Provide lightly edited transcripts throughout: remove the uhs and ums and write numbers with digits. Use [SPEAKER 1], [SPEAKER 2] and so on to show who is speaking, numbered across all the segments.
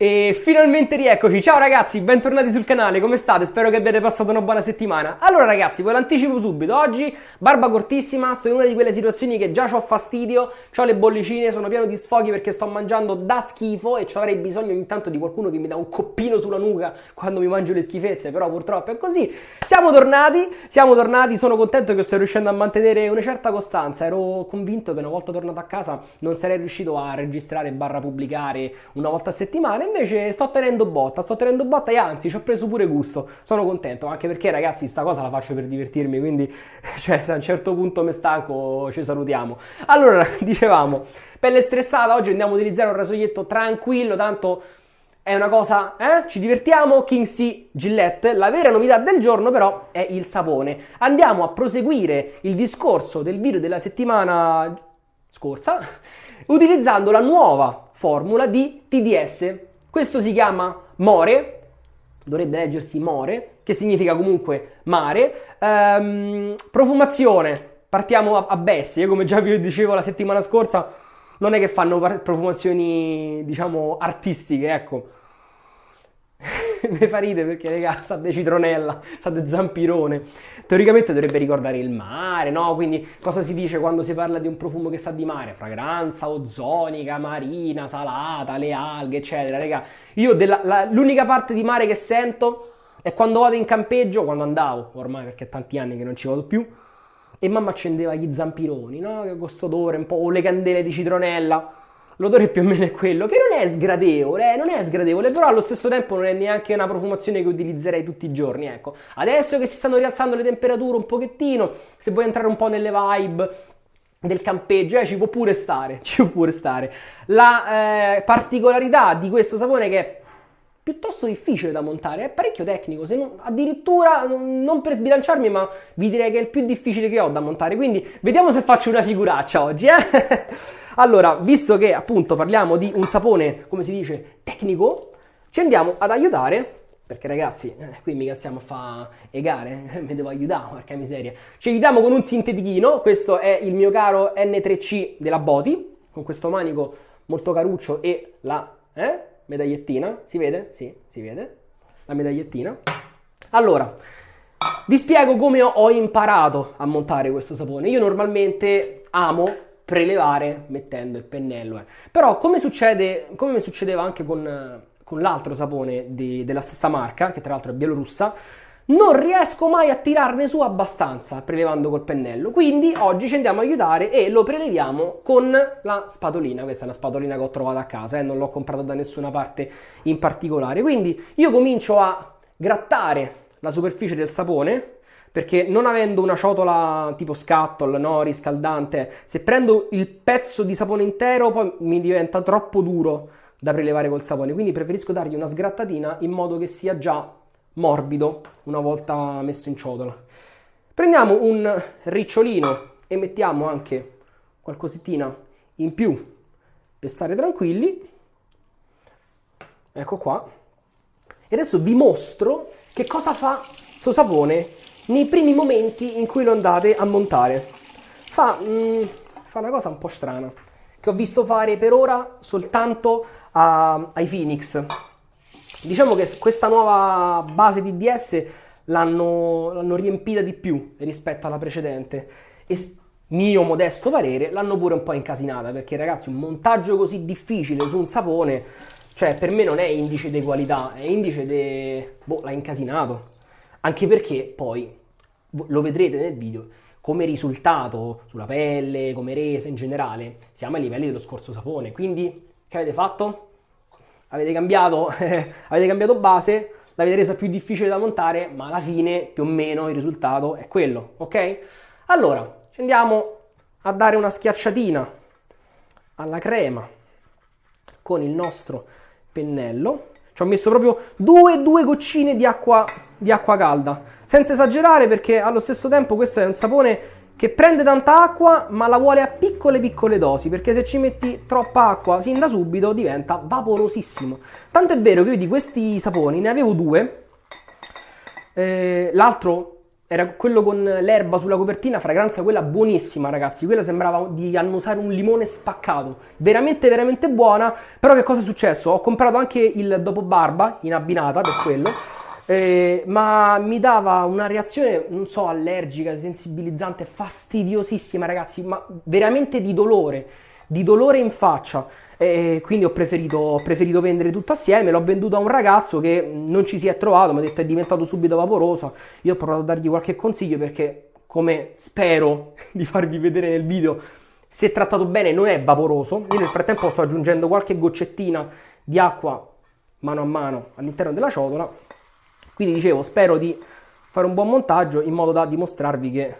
[SPEAKER 1] E finalmente rieccoci, ciao ragazzi, bentornati sul canale, come state? Spero che abbiate passato una buona settimana. Allora ragazzi, ve l'anticipo subito, oggi barba cortissima, sto in una di quelle situazioni che già ho fastidio, ho le bollicine, sono pieno di sfoghi perché sto mangiando da schifo e ci avrei bisogno ogni tanto di qualcuno che mi dà un coppino sulla nuca quando mi mangio le schifezze, però purtroppo è così. Siamo tornati, sono contento che sto riuscendo a mantenere una certa costanza, ero convinto che una volta tornato a casa non sarei riuscito a registrare barra pubblicare una volta a settimana. Invece sto tenendo botta e anzi ci ho preso pure gusto, sono contento, anche perché ragazzi sta cosa la faccio per divertirmi, quindi cioè, se a un certo punto mi stanco ci salutiamo. Allora, dicevamo, pelle stressata, oggi andiamo a utilizzare un rasoietto tranquillo, tanto è una cosa, ci divertiamo, King C Gillette. La vera novità del giorno però è il sapone. Andiamo a proseguire il discorso del video della settimana scorsa utilizzando la nuova formula di TDS. Questo si chiama More, dovrebbe leggersi More, che significa comunque mare. Profumazione, partiamo a bestie, come già vi dicevo la settimana scorsa, non è che fanno profumazioni, diciamo, artistiche, ecco. Mi fa ridere perché, raga, sa di citronella, sa di zampirone. Teoricamente dovrebbe ricordare il mare, no? Quindi cosa si dice quando si parla di un profumo che sa di mare? Fragranza ozonica, marina, salata, le alghe, eccetera, raga. Io l'unica parte di mare che sento è quando vado in campeggio, quando andavo, ormai perché è tanti anni che non ci vado più, e mamma accendeva gli zampironi, no? Che questo odore un po', o le candele di citronella. L'odore più o meno è quello, che non è sgradevole, però allo stesso tempo non è neanche una profumazione che utilizzerei tutti i giorni, ecco. Adesso che si stanno rialzando le temperature un pochettino, se vuoi entrare un po' nelle vibe del campeggio, ci può pure stare, La particolarità di questo sapone è che è piuttosto difficile da montare, è parecchio tecnico, se non, addirittura non per sbilanciarmi, ma vi direi che è il più difficile che ho da montare, quindi vediamo se faccio una figuraccia oggi, Allora, visto che appunto parliamo di un sapone, come si dice, tecnico, ci andiamo ad aiutare, perché ragazzi, qui mica stiamo a fare le gare, mi devo aiutare, porca miseria. Ci aiutiamo con un sintetichino, questo è il mio caro N3C della Boti, con questo manico molto caruccio e la medagliettina, si vede? Sì, si vede, la medagliettina. Allora, vi spiego come ho imparato a montare questo sapone. Io normalmente amo prelevare mettendo il pennello, però come mi succedeva anche con l'altro sapone della stessa marca, che tra l'altro è bielorussa, non riesco mai a tirarne su abbastanza prelevando col pennello, quindi oggi ci andiamo a aiutare e lo preleviamo con la spatolina. Questa è una spatolina che ho trovato a casa, non l'ho comprata da nessuna parte in particolare, quindi io comincio a grattare la superficie del sapone, perché non avendo una ciotola tipo scatol, no, riscaldante, se prendo il pezzo di sapone intero poi mi diventa troppo duro da prelevare col sapone, quindi preferisco dargli una sgrattatina in modo che sia già morbido una volta messo in ciotola. Prendiamo un ricciolino e mettiamo anche qualcosettina in più per stare tranquilli, ecco qua, e adesso vi mostro che cosa fa sto sapone nei primi momenti in cui lo andate a montare. Fa una cosa un po' strana, che ho visto fare per ora soltanto ai Phoenix. Diciamo che questa nuova base TDS l'hanno riempita di più rispetto alla precedente e, mio modesto parere, l'hanno pure un po' incasinata, perché ragazzi un montaggio così difficile su un sapone, cioè per me non è indice di qualità, è indice di... l'ha incasinato. Anche perché poi lo vedrete nel video, come risultato sulla pelle, come resa in generale, siamo ai livelli dello scorso sapone. Quindi che avete fatto? Avete cambiato base, l'avete resa più difficile da montare, ma alla fine più o meno il risultato è quello, ok? Allora, ci andiamo a dare una schiacciatina alla crema con il nostro pennello. Ci ho messo proprio due goccine di acqua calda, senza esagerare, perché allo stesso tempo questo è un sapone che prende tanta acqua ma la vuole a piccole dosi, perché se ci metti troppa acqua sin da subito diventa vaporosissimo. Tanto è vero che io di questi saponi ne avevo due, l'altro era quello con l'erba sulla copertina, fragranza quella buonissima, ragazzi. Quella sembrava di annusare un limone spaccato. Veramente, veramente buona. Però che cosa è successo? Ho comprato anche il dopo barba in abbinata per quello. Ma mi dava una reazione, non so, allergica, sensibilizzante, fastidiosissima, ragazzi. Ma veramente di dolore in faccia. Quindi ho preferito vendere tutto assieme. L'ho venduto a un ragazzo che non ci si è trovato, mi ha detto è diventato subito vaporoso. Io ho provato a dargli qualche consiglio perché, come spero di farvi vedere nel video, se trattato bene non è vaporoso. Io nel frattempo sto aggiungendo qualche goccettina di acqua mano a mano all'interno della ciotola. Quindi dicevo, spero di fare un buon montaggio in modo da dimostrarvi che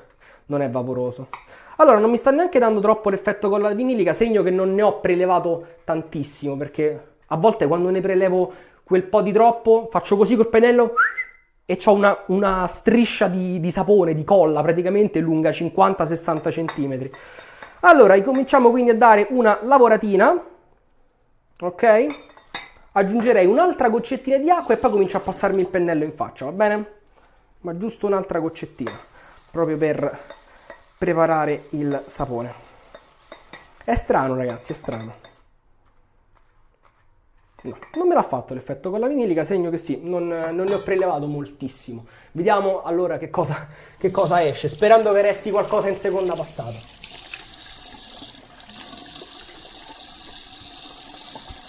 [SPEAKER 1] non è vaporoso. Allora, non mi sta neanche dando troppo l'effetto con la vinilica, segno che non ne ho prelevato tantissimo, perché a volte quando ne prelevo quel po' di troppo, faccio così col pennello e ho una striscia di sapone, di colla, praticamente lunga 50-60 cm. Allora, ricominciamo quindi a dare una lavoratina, ok? Aggiungerei un'altra goccettina di acqua e poi comincio a passarmi il pennello in faccia, va bene? Ma giusto un'altra goccettina, proprio per preparare il sapone. È strano, ragazzi, è strano. No, non me l'ha fatto l'effetto con la vinilica, segno che sì, non ne ho prelevato moltissimo. Vediamo allora che cosa esce, sperando che resti qualcosa in seconda passata.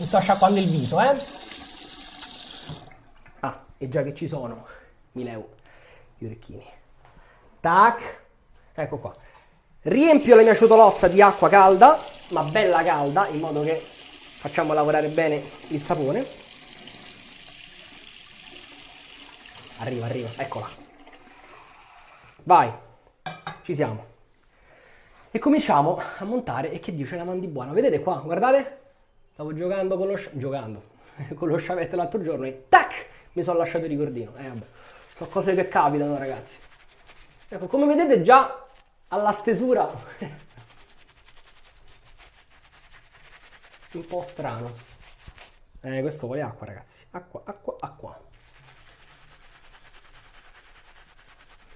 [SPEAKER 1] Mi sto sciacquando il viso, eh? Ah, e già che ci sono, mi levo gli orecchini. Tac. Ecco qua. Riempio la mia ciotolozza di acqua calda, ma bella calda, in modo che facciamo lavorare bene il sapone. Arriva, eccola. Vai, ci siamo. E cominciamo a montare, e che dice la mandi buona. Vedete qua, guardate? Stavo giocando con lo sciavetto l'altro giorno e tac! Mi sono lasciato il ricordino. Vabbè, sono cose che capitano, ragazzi. Ecco, come vedete già alla stesura un po' strano. Questo vuole acqua, ragazzi. Acqua.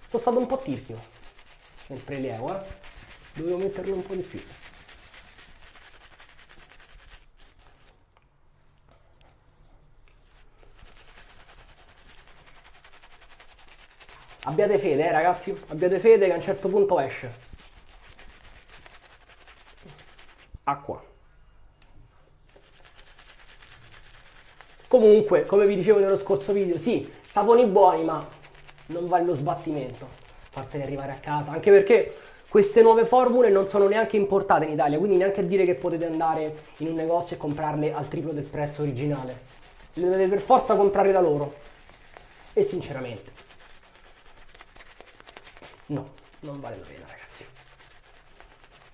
[SPEAKER 1] Sono stato un po' tirchio nel prelievo, dovevo metterlo un po' di più. Abbiate fede, ragazzi, abbiate fede che a un certo punto esce. Acqua. Comunque, come vi dicevo nello scorso video, sì, saponi buoni, ma non vale lo sbattimento farsene arrivare a casa, anche perché queste nuove formule non sono neanche importate in Italia, quindi neanche a dire che potete andare in un negozio e comprarle al triplo del prezzo originale. Le dovete per forza comprare da loro. E sinceramente no, non vale la pena, ragazzi.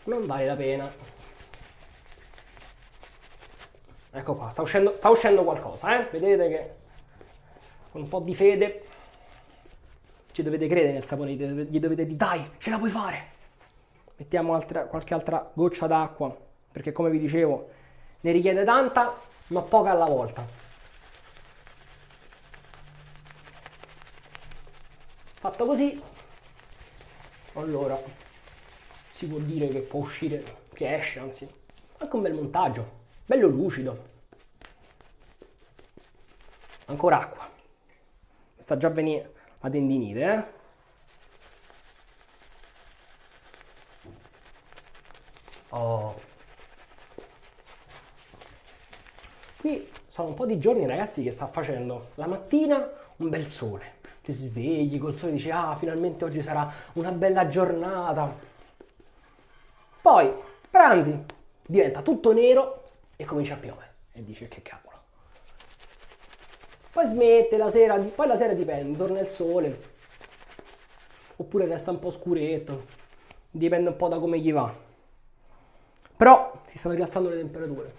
[SPEAKER 1] Non vale la pena. Ecco qua, sta uscendo qualcosa, Vedete che con un po' di fede ci dovete credere nel sapone, gli dovete dire dai, ce la puoi fare. Mettiamo qualche altra goccia d'acqua, perché come vi dicevo, ne richiede tanta, ma poca alla volta. Fatto così, allora si può dire che può uscire, che esce, anzi, anche un bel montaggio, bello lucido. Ancora acqua. Sta già a venire la tendinite, Oh. Qui sono un po' di giorni, ragazzi, che sta facendo la mattina un bel sole. Ti svegli col sole e dici ah, finalmente oggi sarà una bella giornata. Poi pranzi, diventa tutto nero e comincia a piovere. E dici che cavolo. Poi smette la sera, poi la sera dipende, torna il sole. Oppure resta un po' scuretto. Dipende un po' da come gli va. Però si stanno rialzando le temperature.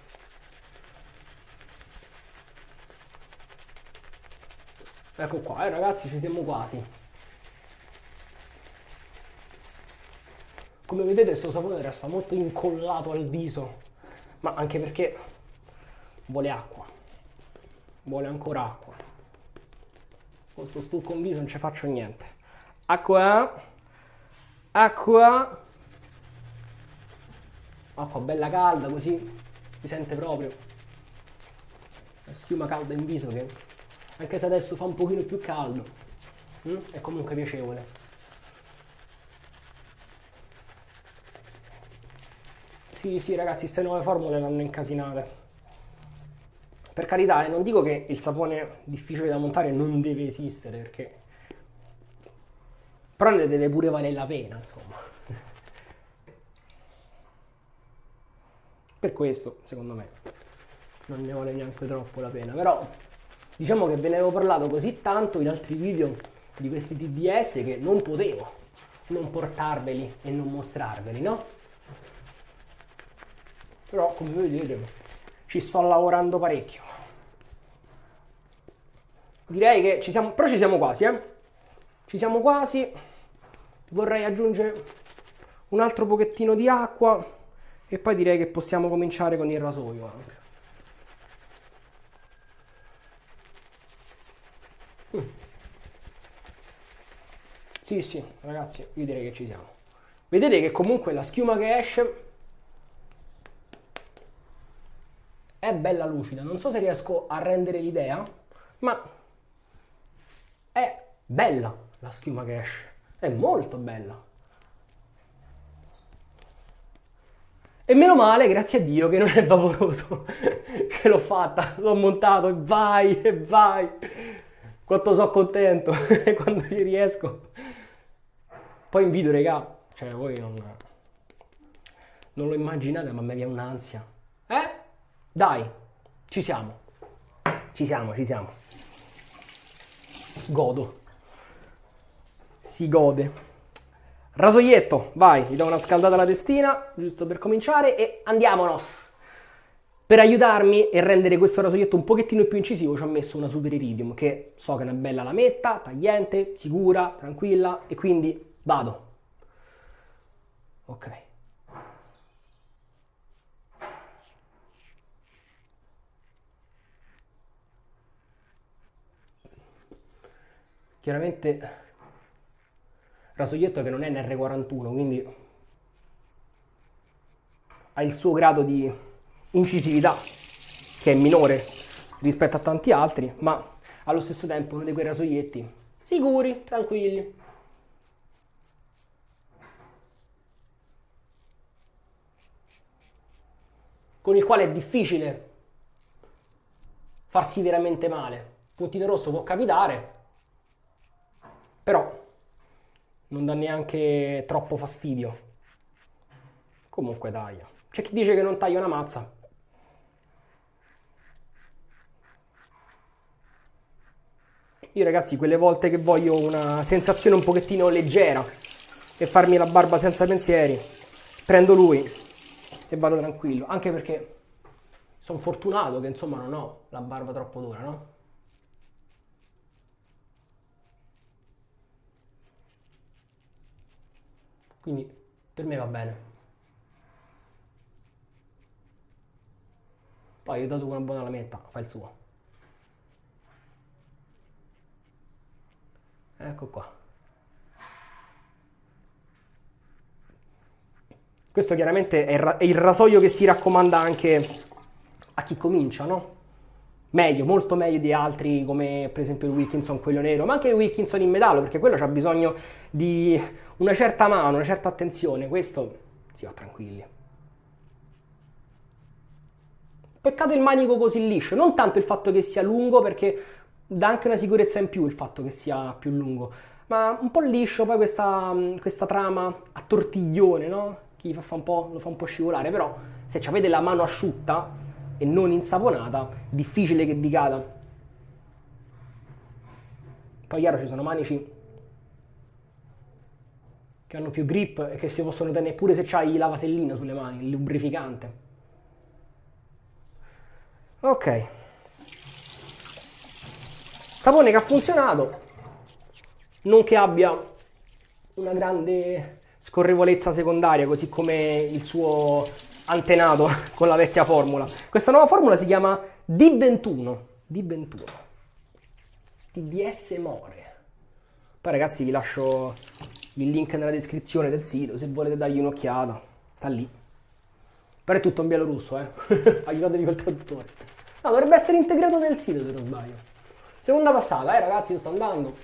[SPEAKER 1] Ecco qua, ragazzi, ci siamo quasi. Come vedete, questo sapone resta molto incollato al viso, ma anche perché vuole acqua. Vuole ancora acqua. Con sto stucco in viso non ci faccio niente. acqua, acqua, acqua bella calda così si sente proprio la schiuma calda in viso che anche se adesso fa un pochino più caldo è comunque piacevole. Sì ragazzi, queste nuove formule l'hanno incasinate. Per carità, non dico che il sapone difficile da montare non deve esistere, perché però ne deve pure valere la pena, insomma. Per questo, secondo me, non ne vale neanche troppo la pena. Però diciamo che ve ne avevo parlato così tanto in altri video di questi TDS che non potevo non portarveli e non mostrarveli, no? Però come vedete ci sto lavorando parecchio. Direi che ci siamo, però ci siamo quasi, ci siamo quasi. Vorrei aggiungere un altro pochettino di acqua e poi direi che possiamo cominciare con il rasoio anche. Sì, ragazzi, io direi che ci siamo. Vedete che comunque la schiuma che esce è bella lucida. Non so se riesco a rendere l'idea, ma è bella la schiuma che esce. È molto bella. E meno male, grazie a Dio, che non è vaporoso. Che l'ho fatta, l'ho montato e vai. Quanto sono contento quando ci riesco. Poi in video, regà, cioè voi non lo immaginate, ma a me viene un'ansia. Dai, ci siamo. Godo. Si gode. Rasoietto, vai, gli do una scaldata alla testina, giusto per cominciare, e andiamonos. Per aiutarmi e rendere questo rasoietto un pochettino più incisivo ci ho messo una Super Iridium, che so che è una bella lametta, tagliente, sicura, tranquilla, e quindi vado. Ok. Chiaramente rasoietto che non è un R41, quindi ha il suo grado di incisività che è minore rispetto a tanti altri, ma allo stesso tempo uno di quei rasoietti sicuri, tranquilli. Con il quale è difficile farsi veramente male. Puntino rosso può capitare, però non dà neanche troppo fastidio. Comunque taglia. C'è chi dice che non taglia una mazza. Io ragazzi, quelle volte che voglio una sensazione un pochettino leggera e farmi la barba senza pensieri, prendo lui e vado tranquillo. Anche perché sono fortunato che insomma non ho la barba troppo dura, no? Quindi per me va bene. Poi ho dato una buona lametta, fa il suo. Ecco qua. Questo chiaramente è il rasoio che si raccomanda anche a chi comincia, no? Meglio, molto meglio di altri come per esempio il Wilkinson, quello nero, ma anche il Wilkinson in metallo, perché quello c'ha bisogno di una certa mano, una certa attenzione. Questo si va tranquilli. Peccato il manico così liscio, non tanto il fatto che sia lungo, perché dà anche una sicurezza in più il fatto che sia più lungo, ma un po' liscio, poi questa trama a tortiglione, no? Chi lo fa un po' scivolare, però se avete la mano asciutta e non insaponata, difficile che vi cada. Poi chiaro ci sono manici che hanno più grip e che si possono tenere pure se c'hai la vasellina sulle mani, il lubrificante. Ok. Sapone che ha funzionato, non che abbia una grande scorrevolezza secondaria, così come il suo antenato con la vecchia formula. Questa nuova formula si chiama D21. TDS More. Poi ragazzi vi lascio il link nella descrizione del sito se volete dargli un'occhiata. Sta lì. Però è tutto in bielorusso, aiutatevi col traduttore. No, dovrebbe essere integrato nel sito se non sbaglio. Seconda passata, ragazzi, io sto andando.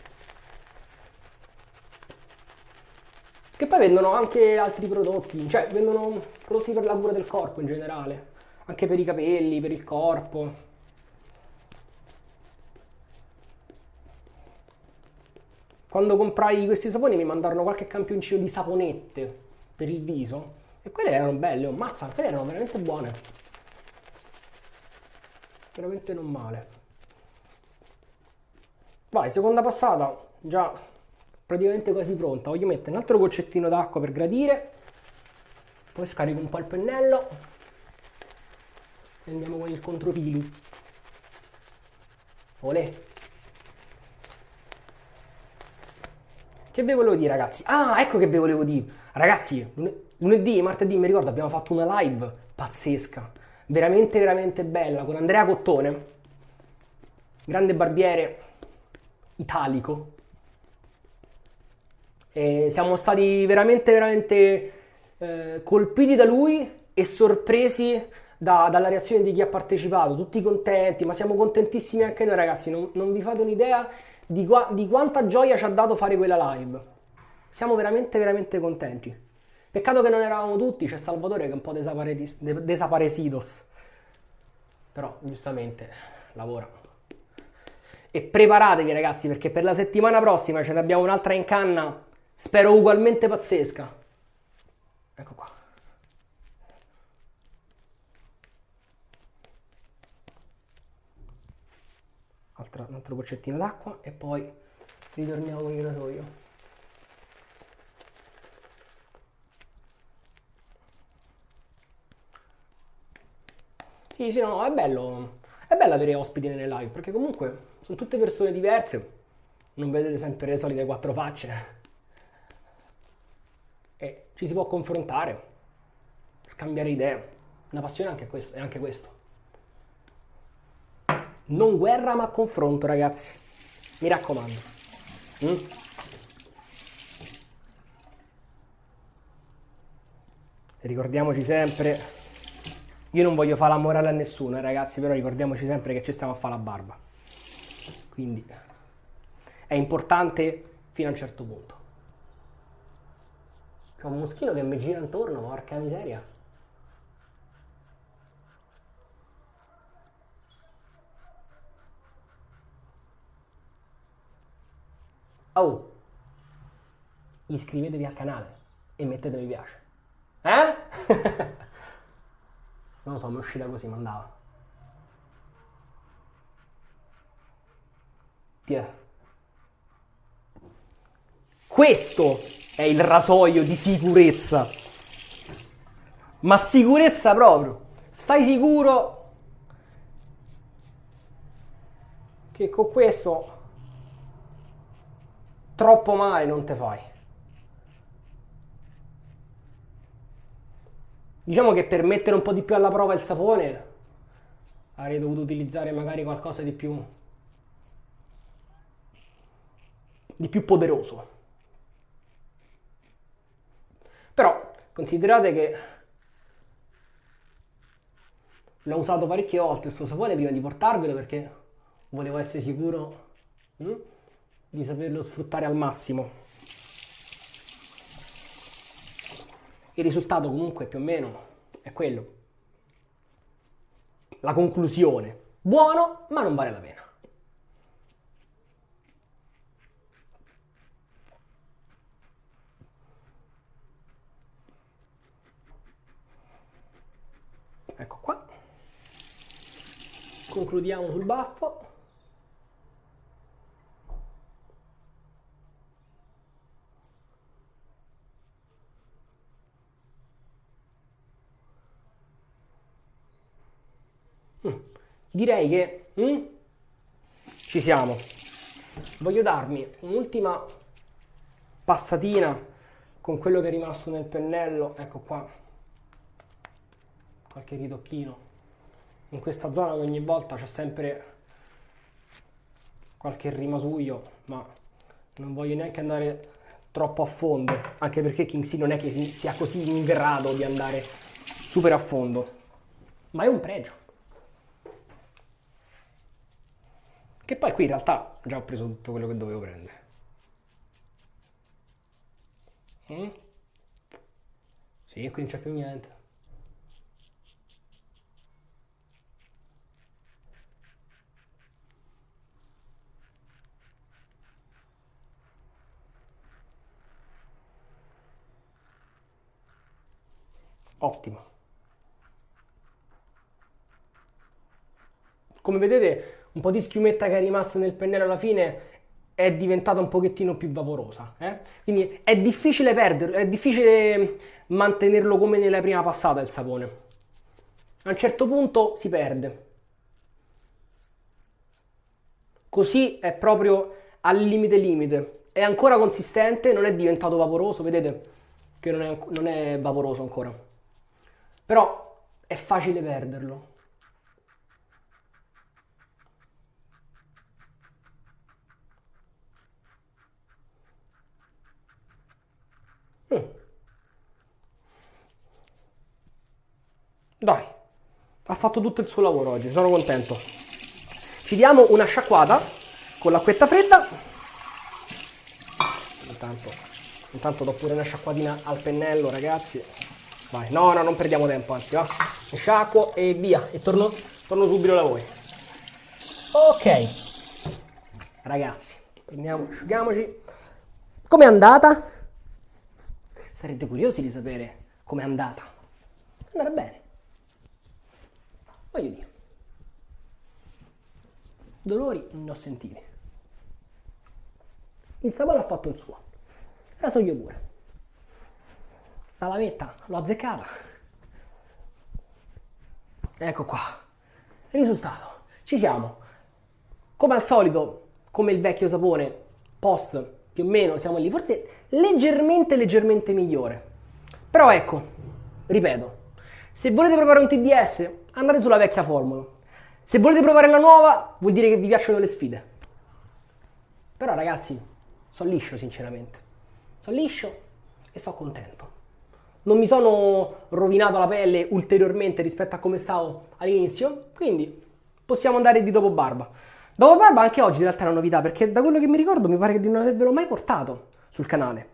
[SPEAKER 1] Che poi vendono anche altri prodotti, cioè vendono prodotti per la cura del corpo in generale, anche per i capelli, per il corpo. Quando comprai questi saponi mi mandarono qualche campioncino di saponette per il viso e quelle erano belle, oh mazza, quelle erano veramente buone. Veramente non male. Vai, seconda passata, già praticamente quasi pronta. Voglio mettere un altro goccettino d'acqua per gradire, poi scarico un po' il pennello e andiamo con il contropili. Olè. Che vi volevo dire, ragazzi? Ah, ecco che vi volevo dire. Ragazzi, lunedì e martedì, mi ricordo, abbiamo fatto una live pazzesca, veramente, veramente bella, con Andrea Cottone, grande barbiere italico. E siamo stati veramente, veramente colpiti da lui e sorpresi dalla reazione di chi ha partecipato, tutti contenti, ma siamo contentissimi anche noi, ragazzi. Non vi fate un'idea di quanta gioia ci ha dato fare quella live. Siamo veramente, veramente contenti. Peccato che non eravamo tutti, c'è Salvatore che è un po' desaparecidos. Però, giustamente, lavora. E preparatevi, ragazzi, perché per la settimana prossima ce ne abbiamo un'altra in canna, spero ugualmente pazzesca. Ecco qua. Un altro goccettino d'acqua e poi ritorniamo con il rasoio. Sì, sì, no, è bello avere ospiti nelle live, perché comunque sono tutte persone diverse, non vedete sempre le solite quattro facce. E ci si può confrontare, scambiare idee. Una passione anche questo, è anche questo. Non guerra ma confronto, ragazzi. Mi raccomando. Ricordiamoci sempre, io non voglio fare la morale a nessuno, ragazzi, però ricordiamoci sempre che ci stiamo a fare la barba. Quindi è importante fino a un certo punto. C'è un moschino che mi gira intorno, porca miseria. Oh, iscrivetevi al canale e mettete mi piace. Non lo so, mi è uscita così, mandava. Questo è il rasoio di sicurezza. Ma sicurezza proprio. Stai sicuro che con questo troppo male non te fai. Diciamo che per mettere un po' di più alla prova il sapone avrei dovuto utilizzare magari qualcosa di più poderoso. Però considerate che l'ho usato parecchie volte il suo sapone prima di portarvelo perché volevo essere sicuro di saperlo sfruttare al massimo. Il risultato comunque più o meno è quello. La conclusione. Buono, ma non vale la pena. Ecco qua. Concludiamo sul baffo. Direi che ci siamo. Voglio darmi un'ultima passatina con quello che è rimasto nel pennello. Ecco qua. Qualche ritocchino. In questa zona che ogni volta c'è sempre qualche rimasuglio, ma Non voglio neanche andare troppo a fondo, anche perché Kingsley non è che sia così in grado di andare super a fondo. Ma è un pregio. Che poi qui in realtà già ho preso tutto quello che dovevo prendere. Sì, qui non c'è più niente. Ottimo. Come vedete, un po' di schiumetta che è rimasta nel pennello alla fine è diventata un pochettino più vaporosa. Quindi è difficile perderlo, è difficile mantenerlo come nella prima passata il sapone. A un certo punto si perde. Così è proprio al limite limite. È ancora consistente, non è diventato vaporoso, vedete che non è vaporoso ancora. Però è facile perderlo. Dai, ha fatto tutto il suo lavoro oggi, sono contento. Ci diamo una sciacquata con l'acquetta fredda. Intanto do pure una sciacquatina al pennello, ragazzi. Vai, no, non perdiamo tempo, anzi, va. Mi sciacquo e via. E torno subito da voi. Ok. Ragazzi, prendiamo, asciughiamoci. Com'è andata? Sarete curiosi di sapere com'è andata. È andata bene. Voglio dire. Dolori non ho sentiti. Il sapone ha fatto il suo. La so io pure. La lavetta l'ho azzeccata. Ecco qua. Risultato. Ci siamo. Come al solito, come il vecchio sapone, post più o meno siamo lì. Forse leggermente migliore. Però ecco, ripeto, se volete provare un TDS, andate sulla vecchia formula. Se volete provare la nuova, vuol dire che vi piacciono le sfide. Però ragazzi, sono liscio sinceramente. Sono liscio e sono contento. Non mi sono rovinato la pelle ulteriormente rispetto a come stavo all'inizio, quindi possiamo andare di dopo barba. Dopo barba anche oggi in realtà è una novità, perché da quello che mi ricordo mi pare che di non avervelo mai portato sul canale.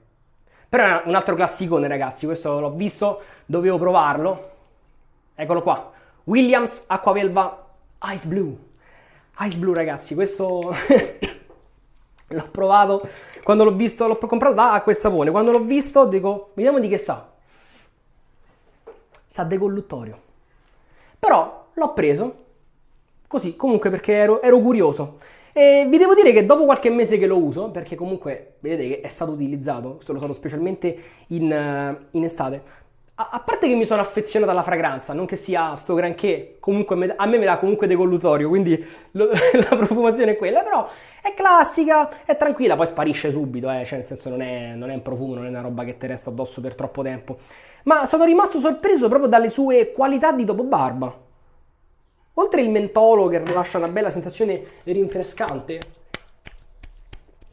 [SPEAKER 1] Però è un altro classicone, ragazzi, questo l'ho visto, dovevo provarlo. Eccolo qua, Williams Acquavelva Ice Blue. Ice Blue, ragazzi, questo l'ho provato quando l'ho visto, l'ho comprato da Acqua e Sapone. Quando l'ho visto dico, vediamo di che sa. Sa decolluttorio. Però l'ho preso così, comunque, perché ero curioso. E vi devo dire che dopo qualche mese che lo uso, perché comunque vedete che è stato utilizzato, questo l'ho usato specialmente in estate, a parte che mi sono affezionato alla fragranza, non che sia sto granché, comunque a me me dà comunque decollutorio, quindi la profumazione è quella, però è classica, è tranquilla, poi sparisce subito, cioè nel senso non è un profumo, non è una roba che ti resta addosso per troppo tempo. Ma sono rimasto sorpreso proprio dalle sue qualità di dopo barba. Oltre il mentolo che lascia una bella sensazione rinfrescante,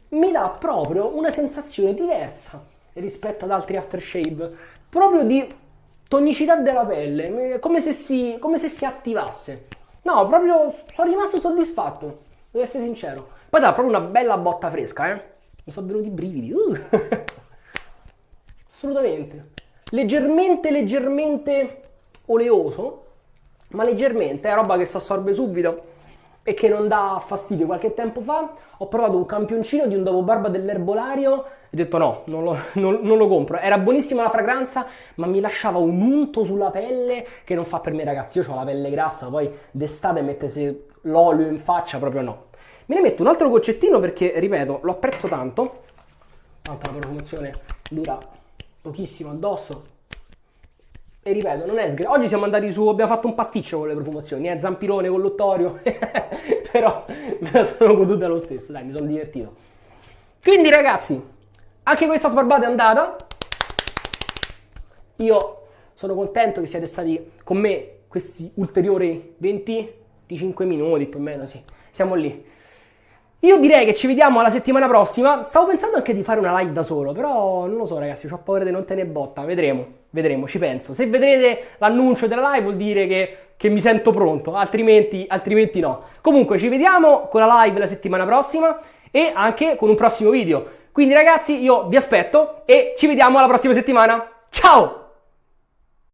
[SPEAKER 1] mi dà proprio una sensazione diversa rispetto ad altri aftershave, proprio di tonicità della pelle, come se si attivasse. No, proprio sono rimasto soddisfatto, devo essere sincero. Poi dà proprio una bella botta fresca, mi sono venuti i brividi. Assolutamente. Leggermente oleoso, ma leggermente, è roba che si assorbe subito e che non dà fastidio. Qualche tempo fa ho provato un campioncino di un dopo barba dell'erbolario e ho detto no, non lo compro. Era buonissima la fragranza, ma mi lasciava un unto sulla pelle che non fa per me, ragazzi. Io ho la pelle grassa, poi d'estate mettese l'olio in faccia, proprio no. Me ne metto un altro goccettino perché, ripeto, lo apprezzo tanto. Tanto la profumazione dura pochissimo addosso. E ripeto, non è oggi siamo andati su, abbiamo fatto un pasticcio con le profumazioni, zampirone con l'ottorio, però me la sono goduta lo stesso, dai, mi sono divertito. Quindi ragazzi, anche questa sbarbata è andata. Io sono contento che siate stati con me questi ulteriori 25 minuti, più o meno, sì, siamo lì. Io direi che ci vediamo alla settimana prossima. Stavo pensando anche di fare una live da solo, però non lo so ragazzi, ho paura di non tenere botta. Vedremo, ci penso. Se vedrete l'annuncio della live vuol dire che mi sento pronto, altrimenti no. Comunque ci vediamo con la live la settimana prossima e anche con un prossimo video. Quindi ragazzi io vi aspetto e ci vediamo alla prossima settimana. Ciao!